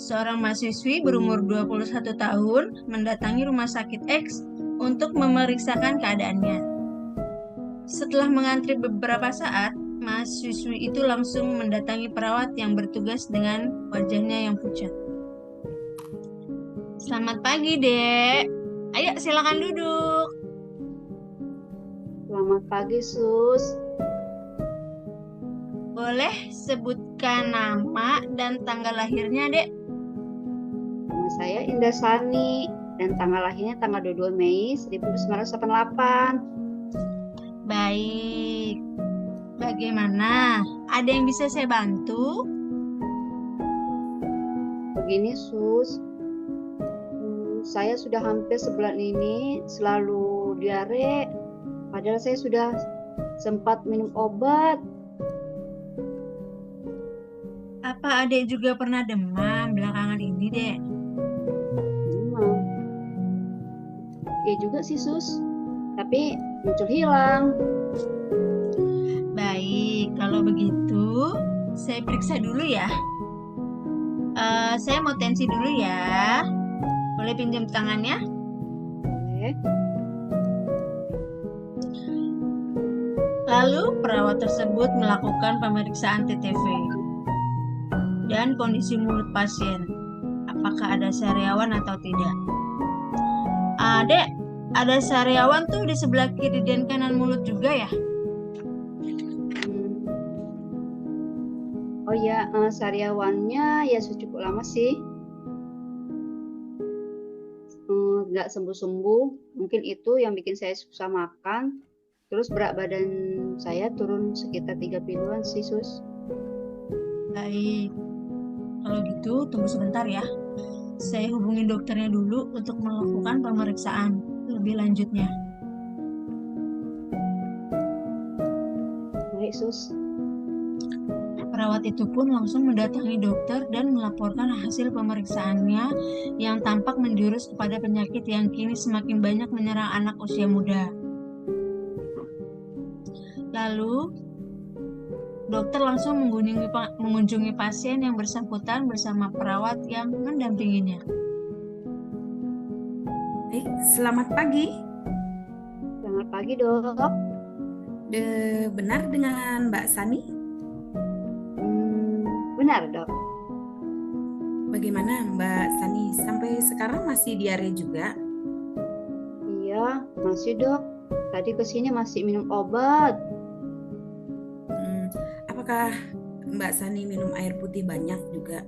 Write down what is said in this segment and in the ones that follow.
seorang mahasiswi berumur 21 tahun mendatangi rumah sakit X untuk memeriksakan keadaannya. Setelah mengantri beberapa saat, mahasiswi itu langsung mendatangi perawat yang bertugas dengan wajahnya yang pucat. Selamat pagi, Dek. Ayo, silakan duduk. Selamat pagi, Sus. Boleh sebutkan nama dan tanggal lahirnya, Dek? Nama saya Indah Sani dan tanggal lahirnya tanggal 22 Mei 1988. Baik. Bagaimana? Ada yang bisa saya bantu? Begini, Sus. Saya sudah hampir sebulan ini selalu diare. Padahal saya sudah sempat minum obat. Apa Adek juga pernah demam belakangan ini, Dek? Demam. Ya juga sih, Sus. Tapi muncul hilang. Baik, kalau begitu saya periksa dulu ya. Saya mau tensi dulu ya. Boleh pinjam tangannya? Boleh. Lalu perawat tersebut melakukan pemeriksaan TTV dan kondisi mulut pasien. Apakah ada sariawan atau tidak? Dek, ada sariawan tuh di sebelah kiri dan kanan mulut juga ya? Oh ya, sariawannya ya cukup lama sih. Nggak sembuh-sembuh. Mungkin itu yang bikin saya susah makan. Terus berat badan saya turun sekitar 3 kiloan sih, Sus. Baik, kalau gitu tunggu sebentar ya. Saya hubungi dokternya dulu untuk melakukan pemeriksaan lebih lanjutnya. Baik, Sus. Perawat itu pun langsung mendatangi dokter dan melaporkan hasil pemeriksaannya yang tampak menjurus kepada penyakit yang kini semakin banyak menyerang anak usia muda. Lalu, dokter langsung mengunjungi pasien yang bersangkutan bersama perawat yang mendampinginya. Baik, selamat pagi. Selamat pagi, Dok. Benar dengan Mbak Sani? Benar, Dok. Bagaimana Mbak Sani? Sampai sekarang masih diare juga? Iya, masih, Dok. Tadi kesini masih minum obat. Apakah Mbak Sani minum air putih banyak juga?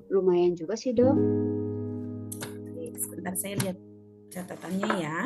Lumayan juga sih, Dok. Oke, sebentar saya lihat catatannya ya.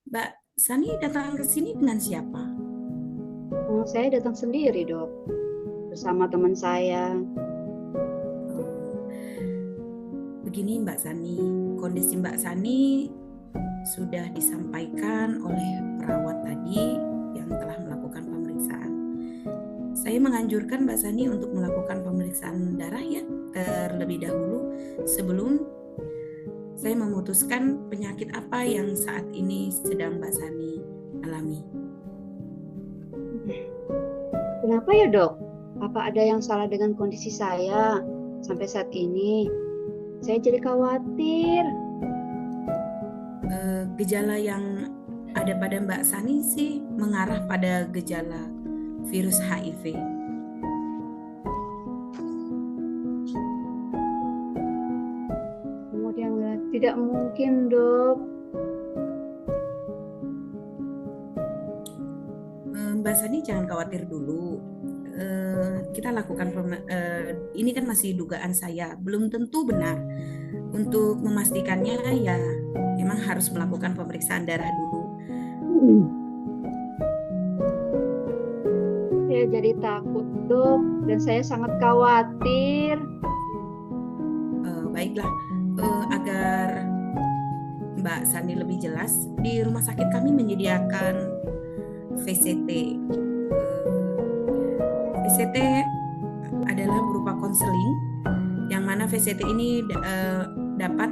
Mbak Sani datang ke sini dengan siapa? Saya datang sendiri, Dok. Bersama teman saya. Begini Mbak Sani, kondisi Mbak Sani sudah disampaikan oleh perawat tadi yang telah melakukan pemeriksaan. Saya menganjurkan Mbak Sani untuk melakukan pemeriksaan darah ya terlebih dahulu sebelum saya memutuskan penyakit apa yang saat ini sedang Mbak Sani alami. Kenapa ya, Dok? Apa ada yang salah dengan kondisi saya sampai saat ini? Saya jadi khawatir. Gejala yang ada pada Mbak Sani sih mengarah pada gejala virus HIV. Kemudian tidak mungkin, Dok. Mbak Sani jangan khawatir dulu. Kita lakukan ini kan masih dugaan saya, belum tentu benar. Untuk memastikannya ya memang harus melakukan pemeriksaan darah dulu. Saya jadi takut, Dok, dan saya sangat khawatir. Baiklah, agar Mbak Sani lebih jelas, di rumah sakit kami menyediakan VCT. VCT adalah berupa konseling, yang mana VCT ini dapat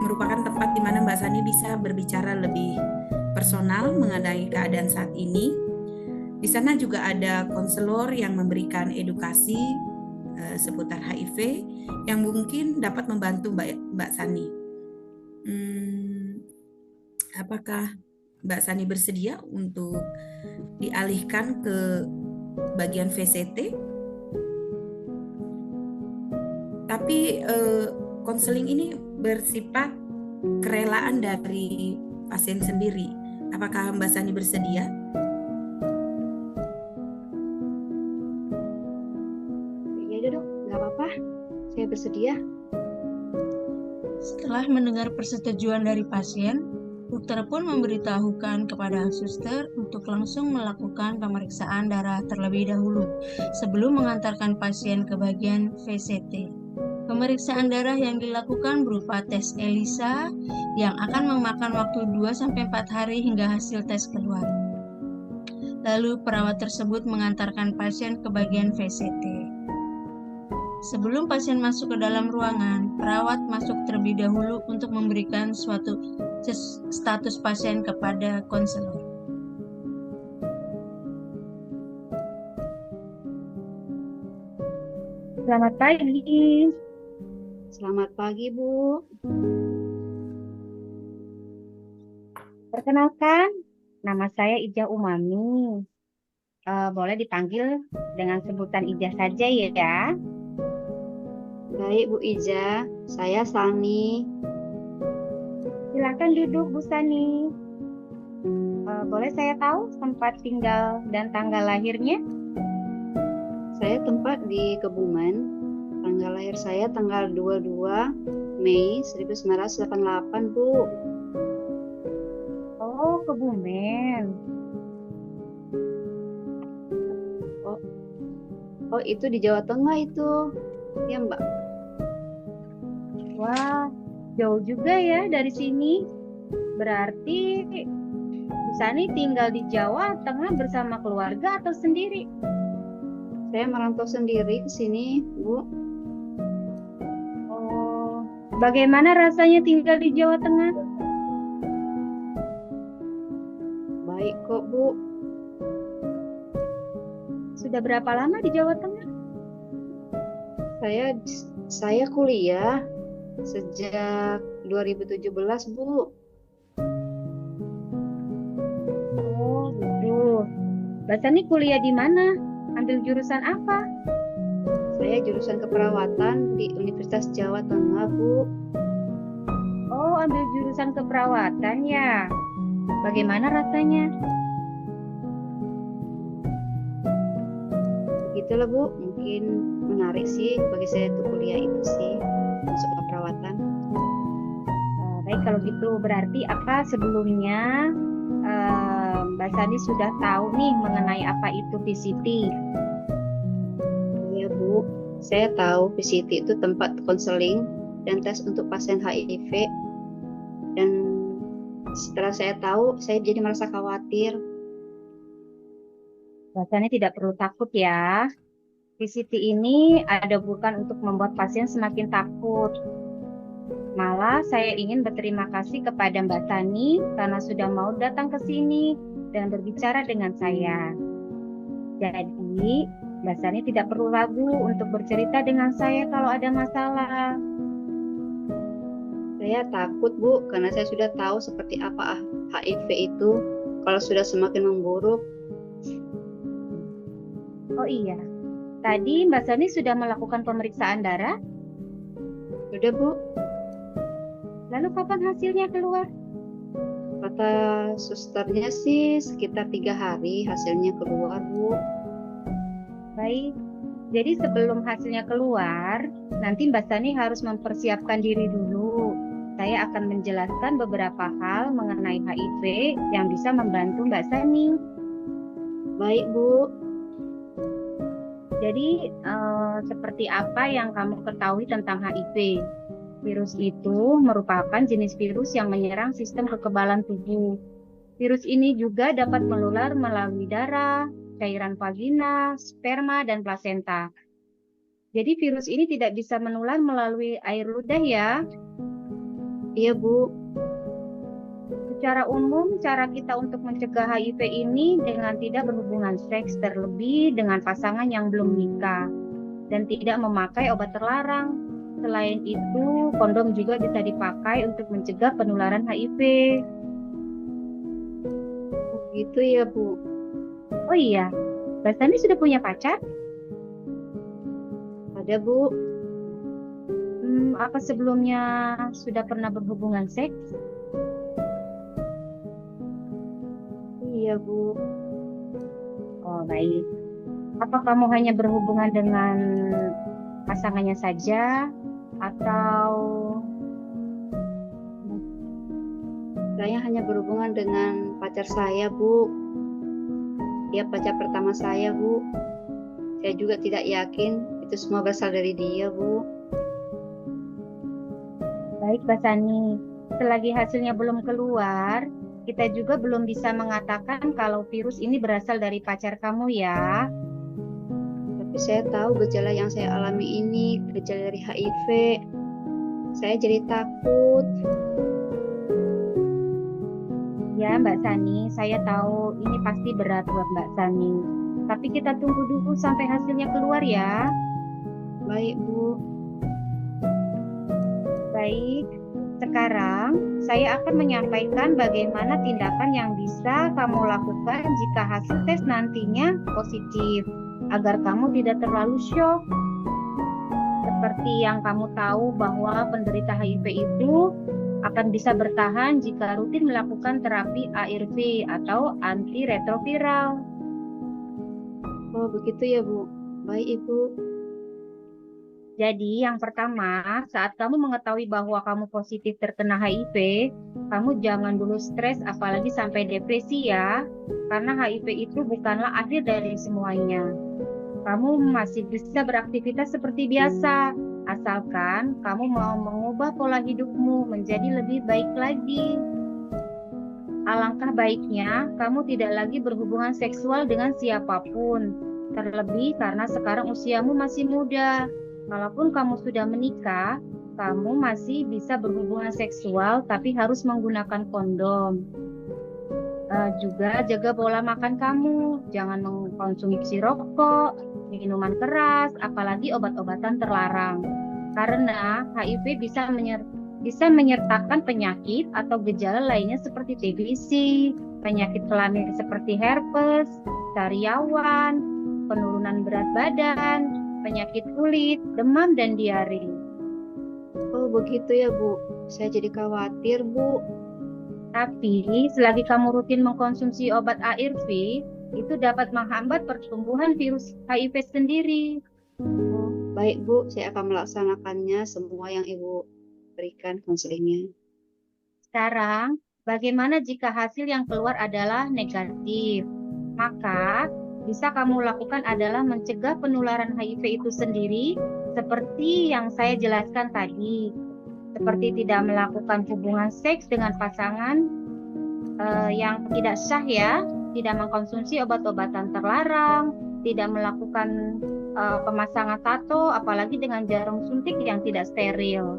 merupakan tempat di mana Mbak Sani bisa berbicara lebih personal mengenai keadaan saat ini Di sana juga ada konselor yang memberikan edukasi seputar HIV yang mungkin dapat membantu Mbak Sani. Apakah Mbak Sani bersedia untuk dialihkan ke bagian VCT? Tapi konseling ini bersifat kerelaan dari pasien sendiri. Apakah Mbak Sani bersedia? Iya dok, nggak apa-apa. Saya bersedia. Setelah mendengar persetujuan dari pasien, dokter pun memberitahukan kepada suster untuk langsung melakukan pemeriksaan darah terlebih dahulu sebelum mengantarkan pasien ke bagian VCT. Pemeriksaan darah yang dilakukan berupa tes ELISA yang akan memakan waktu 2-4 hari hingga hasil tes keluar. Lalu perawat tersebut mengantarkan pasien ke bagian VCT. Sebelum pasien masuk ke dalam ruangan, perawat masuk terlebih dahulu untuk memberikan suatu status pasien kepada konselor. Selamat pagi. Selamat pagi, Bu. Perkenalkan, nama saya Ija Umami. Boleh dipanggil dengan sebutan Ija saja ya. Baik, Bu Ija. Saya Sani. Silakan duduk, Bu Sani. Boleh saya tahu tempat tinggal dan tanggal lahirnya? Saya tempat di Kebumen. Tanggal lahir saya tanggal 22 Mei 1988, Bu. Oh, Kebumen. Oh, itu di Jawa Tengah itu. Ya, Mbak. Wah, jauh juga ya dari sini. Berarti Bu Sani tinggal di Jawa Tengah bersama keluarga atau sendiri? Saya merantau sendiri ke sini, Bu. Oh, bagaimana rasanya tinggal di Jawa Tengah? Baik kok, Bu. Sudah berapa lama di Jawa Tengah? Saya kuliah sejak 2017, Bu. Oh, gitu. Mbak Sani kuliah di mana? Ambil jurusan apa? Saya jurusan keperawatan di Universitas Jawa Tengah, Bu. Oh, ambil jurusan keperawatan ya. Bagaimana rasanya? Begitulah, Bu. Mungkin menarik sih bagi saya itu kuliah itu sih, masuk keperawatan. Baik, kalau gitu berarti apa sebelumnya Mbak Sani sudah tahu nih mengenai apa itu VCT? Iya, Bu. Saya tahu VCT itu tempat konseling dan tes untuk pasien HIV. Dan setelah saya tahu, saya jadi merasa khawatir. Mbak Sani tidak perlu takut ya. VCT ini ada bukan untuk membuat pasien semakin takut. Malah saya ingin berterima kasih kepada Mbak Sani karena sudah mau datang ke sini dan berbicara dengan saya. Jadi, Mbak Sani tidak perlu ragu untuk bercerita dengan saya kalau ada masalah. Saya takut, Bu, karena saya sudah tahu seperti apa HIV itu kalau sudah semakin memburuk. Oh iya, tadi Mbak Sani sudah melakukan pemeriksaan darah, Sudah, Bu. lalu kapan hasilnya keluar? Kata susternya sih sekitar 3 hari hasilnya keluar, Bu. Baik, jadi sebelum hasilnya keluar, nanti Mbak Sani harus mempersiapkan diri dulu. Saya akan menjelaskan beberapa hal mengenai HIV yang bisa membantu Mbak Sani. Baik, Bu. Jadi, seperti apa yang kamu ketahui tentang HIV? Virus itu merupakan jenis virus yang menyerang sistem kekebalan tubuh. Virus ini juga dapat menular melalui darah, cairan vagina, sperma, dan plasenta. Jadi virus ini tidak bisa menular melalui air ludah ya. Iya, Bu. Secara umum, cara kita untuk mencegah HIV ini dengan tidak berhubungan seks, terlebih dengan pasangan yang belum nikah, dan tidak memakai obat terlarang. Selain itu, kondom juga bisa dipakai untuk mencegah penularan HIV. Gitu ya, Bu. Oh iya, Mbak Sani sudah punya pacar? Ada, Bu. Apa sebelumnya sudah pernah berhubungan seks? Iya, Bu. Oh, baik. Apa kamu hanya berhubungan dengan pasangannya saja atau Saya hanya berhubungan dengan pacar saya, Bu. Dia pacar pertama saya, Bu. Saya juga tidak yakin itu semua berasal dari dia, Bu. baik, Mbak Sani? Selagi hasilnya belum keluar, kita juga belum bisa mengatakan kalau virus ini berasal dari pacar kamu ya. Tapi saya tahu gejala yang saya alami ini gejala dari HIV. Saya jadi takut. Ya, Mbak Sani, saya tahu ini pasti berat buat Mbak Sani. Tapi kita tunggu dulu sampai hasilnya keluar ya. Baik, Bu. Baik, sekarang saya akan menyampaikan bagaimana tindakan yang bisa kamu lakukan jika hasil tes nantinya positif, agar kamu tidak terlalu syok. Seperti yang kamu tahu bahwa penderita HIV itu akan bisa bertahan jika rutin melakukan terapi ARV atau antiretroviral. Oh, begitu ya, Bu. Baik, Ibu. Jadi yang pertama, saat kamu mengetahui bahwa kamu positif terkena HIV, kamu jangan dulu stres apalagi sampai depresi ya, karena HIV itu bukanlah akhir dari semuanya. Kamu masih bisa beraktivitas seperti biasa, asalkan kamu mau mengubah pola hidupmu menjadi lebih baik lagi. Alangkah baiknya kamu tidak lagi berhubungan seksual dengan siapapun, terlebih karena sekarang usiamu masih muda. Kalaupun kamu sudah menikah, kamu masih bisa berhubungan seksual tapi harus menggunakan kondom. Juga jaga pola makan kamu, jangan mengkonsumsi rokok, minuman keras, apalagi obat-obatan terlarang. Karena HIV bisa menyertakan penyakit atau gejala lainnya seperti TBC, penyakit kelamin seperti herpes, sariawan, penurunan berat badan, penyakit kulit, demam, dan diare. Oh, begitu ya, Bu. Saya jadi khawatir, Bu. Tapi, selagi kamu rutin mengkonsumsi obat ARV, itu dapat menghambat pertumbuhan virus HIV sendiri. Oh, baik, Bu. Saya akan melaksanakannya semua yang Ibu berikan konselingnya. Sekarang, bagaimana jika hasil yang keluar adalah negatif? Maka, bisa kamu lakukan adalah mencegah penularan HIV itu sendiri, seperti yang saya jelaskan tadi. Seperti tidak melakukan hubungan seks dengan pasangan yang tidak sah ya, tidak mengkonsumsi obat-obatan terlarang, tidak melakukan pemasangan tato, apalagi dengan jarum suntik yang tidak steril.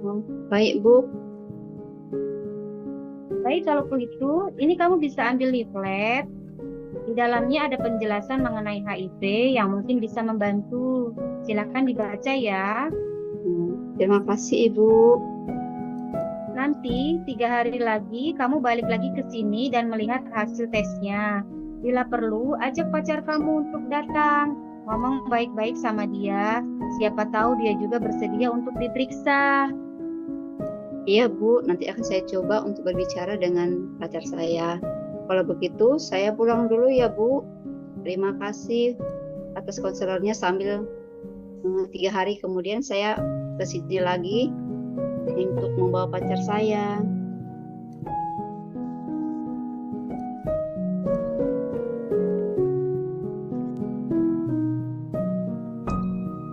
Oh, baik, Bu. Baik, kalau begitu, ini kamu bisa ambil leaflet. Di dalamnya ada penjelasan mengenai HIV yang mungkin bisa membantu. Silakan dibaca ya. Terima kasih, Ibu. Nanti 3 hari lagi kamu balik lagi ke sini dan melihat hasil tesnya. Bila perlu, ajak pacar kamu untuk datang. Ngomong baik-baik sama dia. Siapa tahu dia juga bersedia untuk diperiksa. Iya, Bu. Nanti akan saya coba untuk berbicara dengan pacar saya. Kalau begitu, saya pulang dulu ya, Bu. Terima kasih atas konselornya. Sambil 3 hari kemudian saya ke sini lagi untuk membawa pacar saya.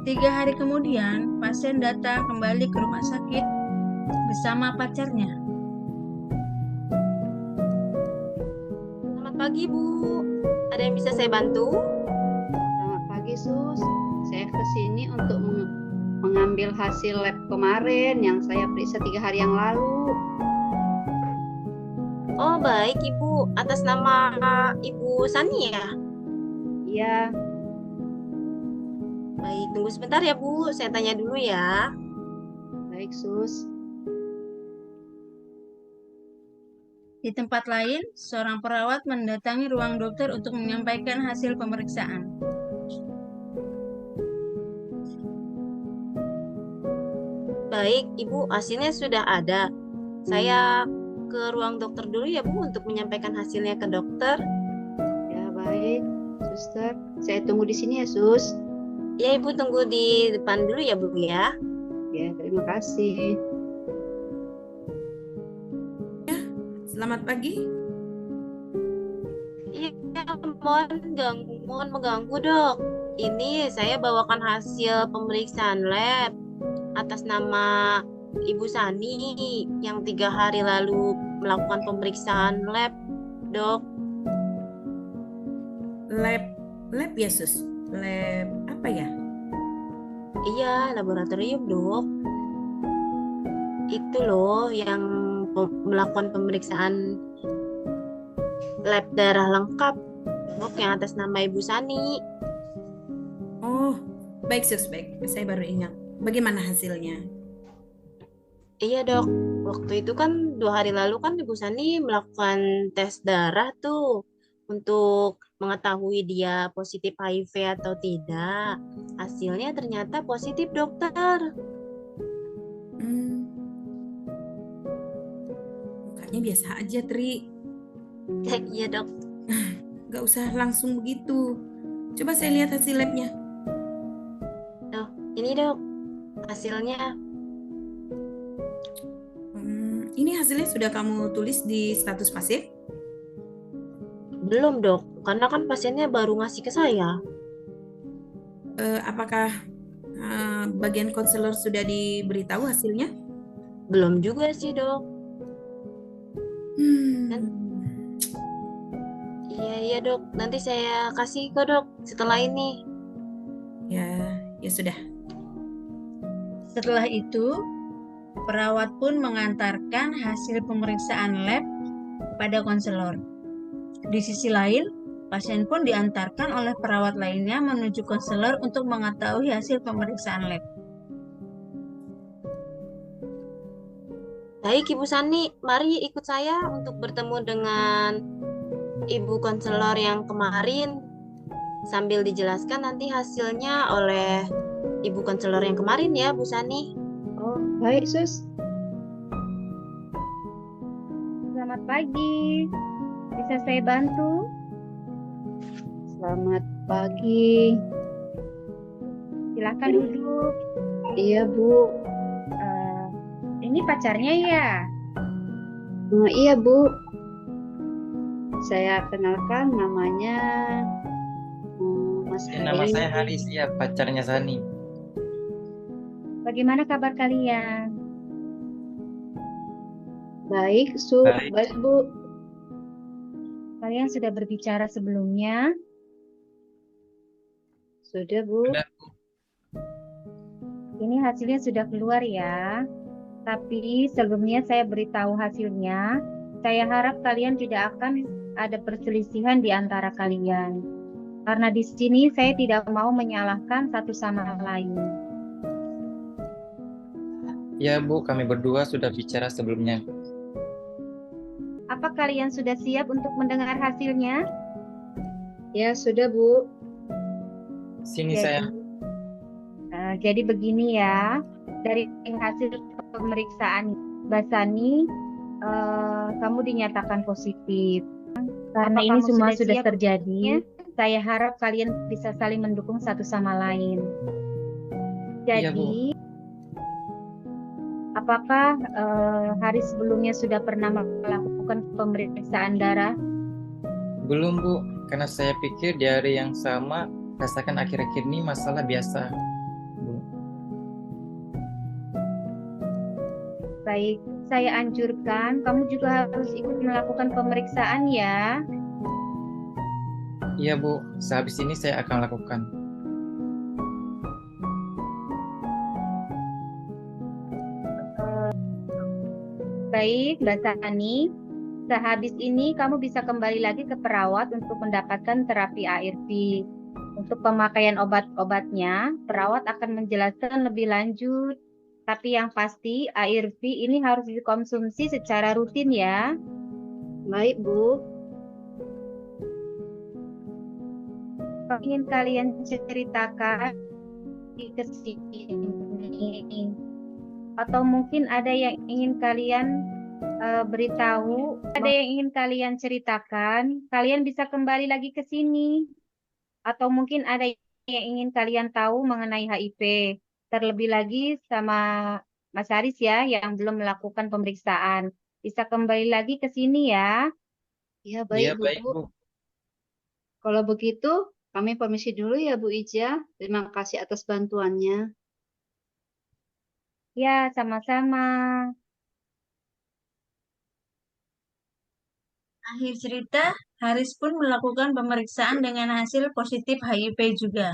Tiga hari kemudian, pasien datang kembali ke rumah sakit bersama pacarnya. Selamat pagi, Bu. Ada yang bisa saya bantu? Selamat pagi, Sus. Saya ke sini untuk mengambil hasil lab kemarin yang saya periksa 3 hari yang lalu. Oh, baik, Ibu. Atas nama Ibu Sani ya? Iya, Baik, tunggu sebentar ya, Bu. Saya tanya dulu ya. baik Sus. Di tempat lain, seorang perawat mendatangi ruang dokter untuk menyampaikan hasil pemeriksaan. Baik, Ibu, hasilnya sudah ada. Saya ke ruang dokter dulu ya, Bu, untuk menyampaikan hasilnya ke dokter. Ya, baik, Suster. Saya tunggu di sini ya, Sus. Ya, Ibu tunggu di depan dulu ya, Bu ya. Ya, terima kasih. Selamat pagi. Iya, mohon mengganggu, Dok. Ini saya bawakan hasil pemeriksaan lab atas nama Ibu Sani yang 3 hari lalu melakukan pemeriksaan lab, Dok. Lab ya, Sus? Lab apa ya? Iya, laboratorium, Dok. Itu loh yang melakukan pemeriksaan lab darah lengkap, Dok, yang atas nama Ibu Sani. Oh, baik Sus, baik. Saya baru ingat. Bagaimana hasilnya? Iya, Dok. Waktu itu kan 2 hari lalu kan Ibu Sani melakukan tes darah tuh untuk mengetahui dia positif HIV atau tidak. Hasilnya ternyata positif, dokter. Hmm, mukanya biasa aja, Tri. Iya, Dok. Gak usah langsung begitu. Coba saya lihat hasil labnya. Ini, Dok, hasilnya. Ini hasilnya sudah kamu tulis di status pasien? Belum, Dok. Karena kan pasiennya baru ngasih ke saya. Apakah bagian konselor sudah diberitahu hasilnya? Belum juga sih, Dok. Iya, Dok. Nanti saya kasih ke Dok setelah ini. Ya sudah. Setelah itu, perawat pun mengantarkan hasil pemeriksaan lab kepada konselor. Di sisi lain, pasien pun diantarkan oleh perawat lainnya menuju konselor untuk mengetahui hasil pemeriksaan lab. Baik, Ibu Sani, mari ikut saya untuk bertemu dengan Ibu konselor yang kemarin. Sambil dijelaskan nanti hasilnya oleh Ibu konselor yang kemarin ya, Bu Sani. Oh, baik, Sus. Selamat pagi. Bisa saya bantu? Selamat pagi. Silakan duduk. Iya, Bu. Ini pacarnya ya? Iya, Bu. Saya kenalkan namanya Mas Haris. Nama saya Haris, ya, pacarnya Sani. Bagaimana kabar kalian? Baik, Su. Baik. Baik, Bu. Kalian sudah berbicara sebelumnya? Sudah, Bu. Sudah. Ini hasilnya sudah keluar ya. Tapi sebelumnya saya beritahu hasilnya, saya harap kalian tidak akan ada perselisihan di antara kalian. Karena di sini saya tidak mau menyalahkan satu sama lain. Ya, Bu, kami berdua sudah bicara sebelumnya. Apa kalian sudah siap untuk mendengar hasilnya? Ya, sudah, Bu. Sini Jadi, saya. jadi begini ya, dari hasil pemeriksaan Mbak Sani, kamu dinyatakan positif. Karena Apa ini kamu semua sudah sudah siap terjadi, saya harap kalian bisa saling mendukung satu sama lain. Iya, Bu. Jadi, apakah hari sebelumnya sudah pernah melakukan pemeriksaan darah? Belum, Bu, karena saya pikir di hari yang sama, rasakan akhir-akhir ini masalah biasa, Bu. Baik, saya anjurkan kamu juga harus ikut melakukan pemeriksaan ya. Iya, Bu, sehabis ini saya akan lakukan. Baik, Mbak Sani, Sehabis ini kamu bisa kembali lagi ke perawat untuk mendapatkan terapi ARV. Untuk pemakaian obat-obatnya, perawat akan menjelaskan lebih lanjut. Tapi yang pasti ARV ini harus dikonsumsi secara rutin ya. Baik, Bu. Ingin kalian ceritakan di kesini, atau mungkin ada yang ingin kalian beritahu, ada yang ingin kalian ceritakan, kalian bisa kembali lagi ke sini. Atau mungkin ada yang ingin kalian tahu mengenai HIV. Terlebih lagi sama Mas Haris ya, yang belum melakukan pemeriksaan. Bisa kembali lagi ke sini ya. Ya, Iya, baik, Bu. baik, Bu. Kalau begitu, kami permisi dulu ya, Bu Ija. Terima kasih atas bantuannya. Ya, sama-sama. Akhir cerita, Haris pun melakukan pemeriksaan dengan hasil positif HIV juga.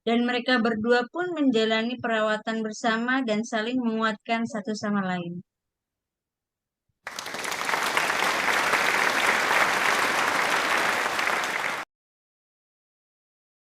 Dan mereka berdua pun menjalani perawatan bersama dan saling menguatkan satu sama lain.